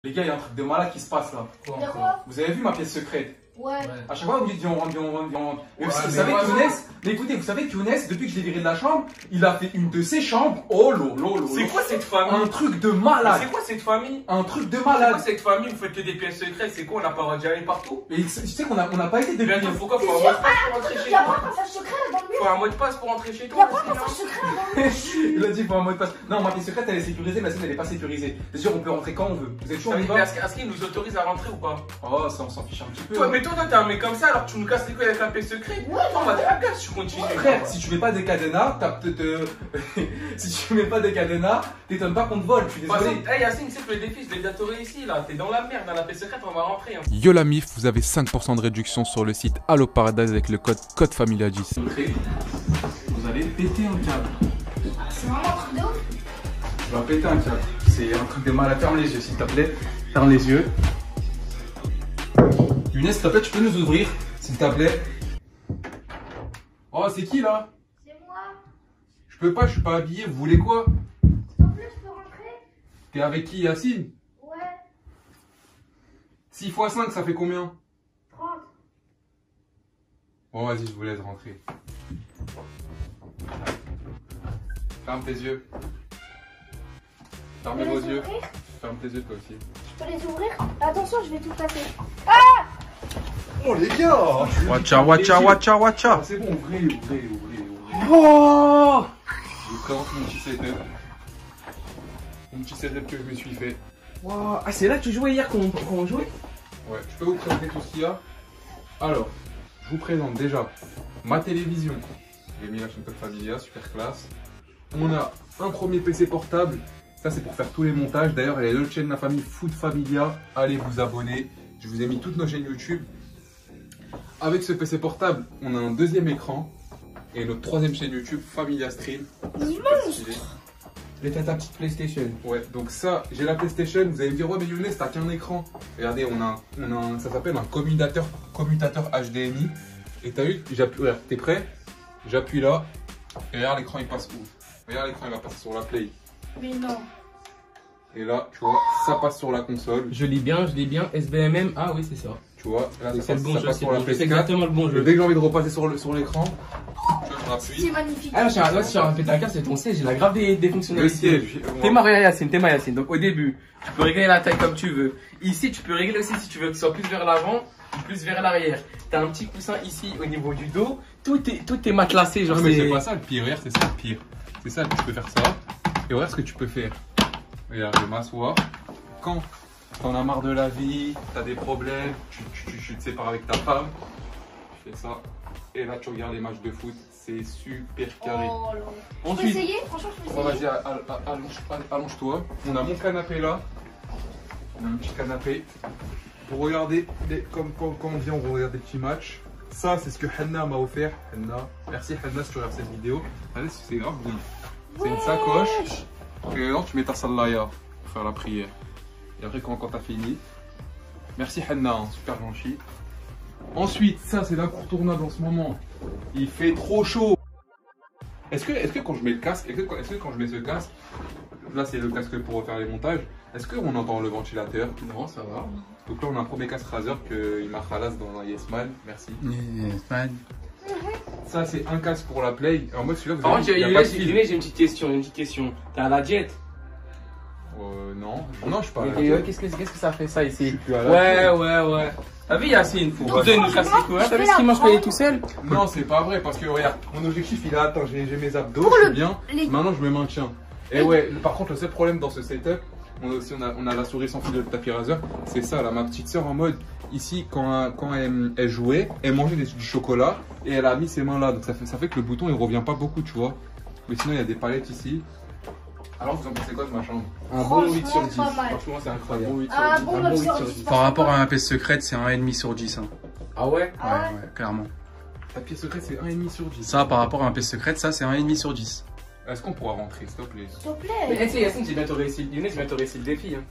Les gars, il y a un truc de malade qui se passe là. Quoi? Vous avez vu ma pièce secrète? Ouais. À chaque fois, vous dites viens, on rentre, viens, on rentre, viens, on rentre. Mais Ouais, vous mais savez ouais, que Younes, mais écoutez, vous savez que Younes, depuis que je l'ai viré de la chambre, il a fait une de ses chambres. Oh lolo. C'est quoi cette famille? Un truc de malade. C'est quoi cette famille? Un truc de C'est quoi malade. cette famille? Vous faites que des pièces secrètes, c'est quoi? On n'a pas le droit d'y aller partout? Mais tu sais qu'on n'a pas été Mais depuis. attends, pourquoi T'es faut un sûr? mot de passe pour rentrer chez Y'a pas toi? un passage secret là dans le mur? Faut un mot de passe pour rentrer chez Y'a toi? pas un passage secret là dans le mur? Il a dit pour un mot de passe. Non, ma pièce secrète elle est sécurisée, mais la sienne elle est pas sécurisée. C'est sûr, on peut rentrer quand on veut. Vous êtes chaud, on y va? Est-ce qu'il nous autorise à rentrer ou pas? Oh, ça on s'en fiche un petit peu. Toi, mais toi, t'es un mec comme ça, alors tu nous casses les couilles avec la pièce secrète? Ouais, On va te la casse, tu continues. Frère, si tu mets pas des cadenas, si tu mets pas des cadenas, t'étonnes pas qu'on te vole. Je suis désolé. Hey Yacine, tu sais que le défi, je l'ai bientôt réussi là. T'es dans la merde, dans la pièce secrète, on va rentrer. Hein. Yo la mif, vous avez 5% de réduction sur le site Allo Paradise avec le code FAMILIA10. Vous allez péter un câble. c'est vraiment un truc de ouf. Tu vas péter un câble. C'est un truc de malade. Ferme les yeux, s'il te plaît. Ferme les yeux. Younes, s'il te plaît, tu peux nous ouvrir, s'il te plaît. Oh, c'est qui là? C'est moi. Je peux pas, je suis pas habillé. Vous voulez quoi? S'il te plaît, je peux rentrer? T'es avec qui, Yacine? Ouais. 6 x 5, ça fait combien? 30. Bon, vas-y, je vous laisse rentrer. Ferme tes yeux. Fermez vos yeux. Ferme tes yeux, toi aussi. Je peux les ouvrir? Attention, je vais tout casser. Oh, les gars! Watcha. C'est bon, ouvrez. Oh, Je vous présente mon petit setup. Mon petit setup que je me suis fait. Wow. Ah, c'est là que tu jouais hier qu'on jouait? Ouais, je peux vous présenter tout ce qu'il y a. Alors, je vous présente déjà ma télévision. J'ai mis la chaîne Code Familia, super classe. On a un premier PC portable. Ça, c'est pour faire tous les montages. D'ailleurs, il y a l'autre chaîne de la famille Food Familia. Allez vous abonner. Je vous ai mis toutes nos chaînes YouTube. Avec ce PC portable, on a un deuxième écran. Et notre troisième chaîne YouTube, Familia Stream. Super stylé. Mais t'as ta petite PlayStation. Ouais, donc ça, j'ai la PlayStation. Vous allez me dire, ouais, mais Younes, t'as qu'un écran. Regardez, ça s'appelle un commutateur HDMI. Et t'as vu, regarde, t'es prêt? J'appuie là. Et regarde, l'écran il passe où? Regarde, l'écran il va passer sur la Play. Mais non. Et là, tu vois, ça passe sur la console. Je lis bien, SBMM. Ah oui, c'est ça. Tu vois, là, C'est le bon jeu, passe sur la c'est PS4. exactement le bon Et jeu. dès que j'ai envie de repasser sur l'écran, je rappuie. C'est magnifique. Ah, si j'ai un pétacard, c'est ton siège, il a grave des Le fonctionnalités. siège. T'es ma Yacine, Donc au début, tu peux régler la taille comme tu veux. Ici, tu peux régler aussi si tu veux que ce soit plus vers l'avant ou plus vers l'arrière. T'as un petit coussin ici au niveau du dos. Tout est matelassé, genre Non, mais c'est pas ça le pire. Regarde, c'est ça le pire. C'est ça, tu peux faire ça. Et regarde ce que tu peux faire. Regarde, je vais m'asseoir. Quand t'en as marre de la vie, t'as des problèmes, tu te sépares avec ta femme, tu fais ça. Et là, tu regardes les matchs de foot. C'est super carré. Oh là. Je peux Ensuite, essayer? Franchement, je peux oh, essayer. vas-y, allonge-toi. On a mon canapé là. On a un petit canapé. Pour regarder, quand on vient, on regarde des petits matchs. Ça, c'est ce que Hanna m'a offert. Hanna, merci Hanna si tu regardes cette vidéo. Regardez, c'est grave bien. C'est une sacoche. Et dedans, tu mets ta sallaya pour faire la prière. Et après, quand t'as fini, merci Hanna, hein, super gentil. Ensuite, ça, c'est l'incontournable en ce moment. Il fait trop chaud. Est-ce que quand je mets le casque, est-ce que quand je mets ce casque, là c'est le casque pour refaire les montages, est-ce qu'on entend le ventilateur? Non, ça va. Donc là on a un premier casque Razer qu'il m'a khalas dans Yesman, merci. Ça c'est un casque pour la play. Alors moi celui-là vous Par avez contre, il y a pas de fil. j'ai une petite question. T'es à la diète? Non, non je suis pas à la Mais diète. qu'est-ce que ça fait ça Je ici? suis plus à la diète. Ouais. T'as vu Yacine? Faut Donc, de nous casser les couilles. T'as vu ce qu'il mange quand il est tout seul? Non c'est pas vrai parce que regarde, mon objectif il est atteint, j'ai mes abdos, Pour je le- suis bien. les- Maintenant je me maintiens. Et ouais, par contre le seul problème dans ce setup, on a la souris sans fil de tapis Razer, c'est ça là, ma petite soeur en mode, ici quand elle jouait, elle mangeait du chocolat et elle a mis ses mains là, donc ça fait que le bouton il revient pas beaucoup tu vois. Mais sinon il y a des palettes ici. Alors vous en pensez quoi de ma chambre? Un bon Franchement, 8 sur 10. pas mal. Franchement, c'est incroyable. Bon 8 sur Ah 10. bon, Un bah, bon sur 8 sur 10. 10. Par rapport à ma pièce secrète, c'est 1,5 sur 10. Hein. Ah ouais? Ah ouais? Ouais, clairement. Ta pièce secrète c'est 1,5 sur 10. Ça, par rapport à ma pièce secrète, ça, c'est 1,5 sur 10. Est-ce qu'on pourra rentrer s'il te plaît? S'il te Mais plaît. tu sais, Yacine, j'ai bientôt réussi. Younes, j'ai bientôt réussi le défi. Hein.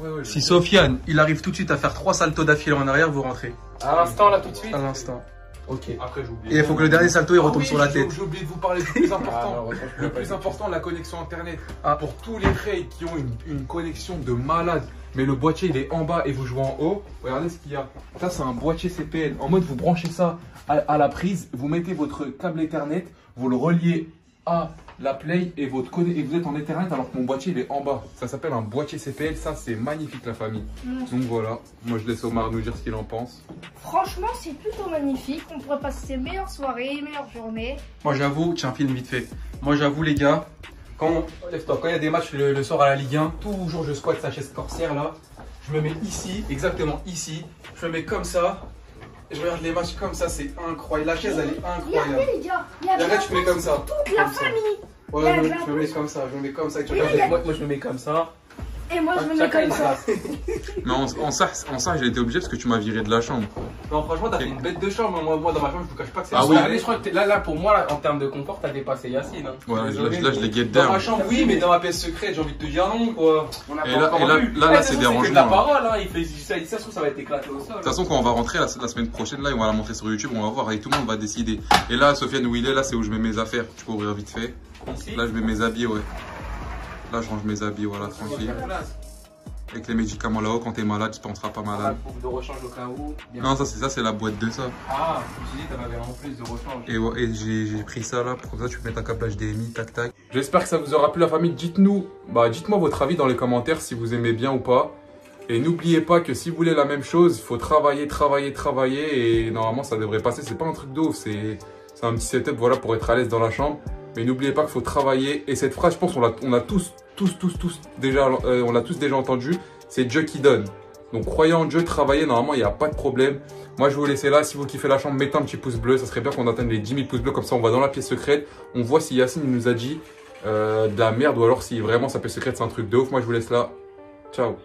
Ouais, Si Sofiane, il arrive tout de suite à faire 3 saltos d'affilée en arrière, vous rentrez. À l'instant, là, tout de suite. À l'instant. Ok. Après j'oublie. Et il faut que le dernier salto, il retombe sur la tête. J'ai oublié de vous parler du plus important. Ah, non, Le plus important, la connexion internet. Ah. Pour tous les frères qui ont une connexion de malade. mais le boîtier il est en bas et vous jouez en haut, regardez ce qu'il y a. Ça c'est un boîtier CPL. En mode vous branchez ça à la prise, vous mettez votre câble Ethernet, vous le reliez à la Play et vous êtes en Ethernet alors que mon boîtier il est en bas. Ça s'appelle un boîtier CPL, ça c'est magnifique la famille. Donc voilà, moi je laisse Omar nous dire ce qu'il en pense. Franchement, c'est plutôt magnifique. On pourrait passer ses meilleures soirées, meilleures journées. Moi j'avoue, tiens, film vite fait. Moi j'avoue les gars, quand il y a des matchs le soir à la Ligue 1, toujours je squatte sa chaise corsaire là. Je me mets ici, exactement ici. Je me mets comme ça. Et je regarde les matchs comme ça, c'est incroyable. La chaise elle est incroyable. Regardez les gars, il y a Et regarde, je me mets comme ça. toute la Comme ça. famille. Ouais, je me mets comme ça, je me mets comme ça. Et tu Oui, regardes, il y a- Moi, je me mets comme ça. Et moi, je me mets Chacun comme une ça. place. Mais en ça, j'ai été obligé parce que tu m'as viré de la chambre. Non, franchement, t'as fait une bête de chambre. Moi dans ma chambre, je vous cache pas que c'est Ah une oui. soirée. Allez, je crois que là, pour moi, là, en termes de confort, t'as dépassé Yacine. Hein. Ouais, Désolé, là, je les guette Dans d'air. ma chambre, oui, mais dans ma pièce secrète, j'ai envie de te dire non, quoi. On n'a Et pas là- encore et là- vu. là, Ouais, c'est de toute façon, dérangeant, que ta hein. parole, hein, il fait ça se trouve, ça va être éclaté au sol. De toute façon, quand on va rentrer la semaine prochaine, là, on va la montrer sur YouTube, on va voir et tout le monde va décider. Et là, Sofiane, où il est, là, c'est où je mets mes affaires. Tu peux ouvrir vite fait. Ici, Là, je mets mes habits, ouais. Là, je range mes habits, voilà, tranquille. Avec les médicaments là-haut, quand t'es malade, tu penseras pas la malade. boucle de rechange au cas où. Bien. Non, ça, c'est la boîte de ça. Ah, je me suis dit, t'en avais en plus de rechange. Et, ouais, et j'ai pris ça là, pour ça, tu peux mettre un câble HDMI, tac, tac. J'espère que ça vous aura plu, la famille. Dites-moi votre avis dans les commentaires si vous aimez bien ou pas. Et n'oubliez pas que si vous voulez la même chose, il faut travailler. Et normalement, ça devrait passer. C'est pas un truc de ouf, c'est un petit setup voilà, pour être à l'aise dans la chambre. Mais n'oubliez pas qu'il faut travailler. Et cette phrase, je pense, on l'a tous déjà, on l'a tous déjà entendu. C'est Dieu qui donne. Donc croyez en Dieu, travaillez. Normalement, il n'y a pas de problème. Moi, je vais vous laisser là. Si vous kiffez la chambre, mettez un petit pouce bleu. Ça serait bien qu'on atteigne les 10 000 pouces bleus. Comme ça, on va dans la pièce secrète. On voit si Yacine il nous a dit de la merde ou alors si vraiment sa pièce secrète, c'est un truc de ouf. Moi, je vous laisse là. Ciao.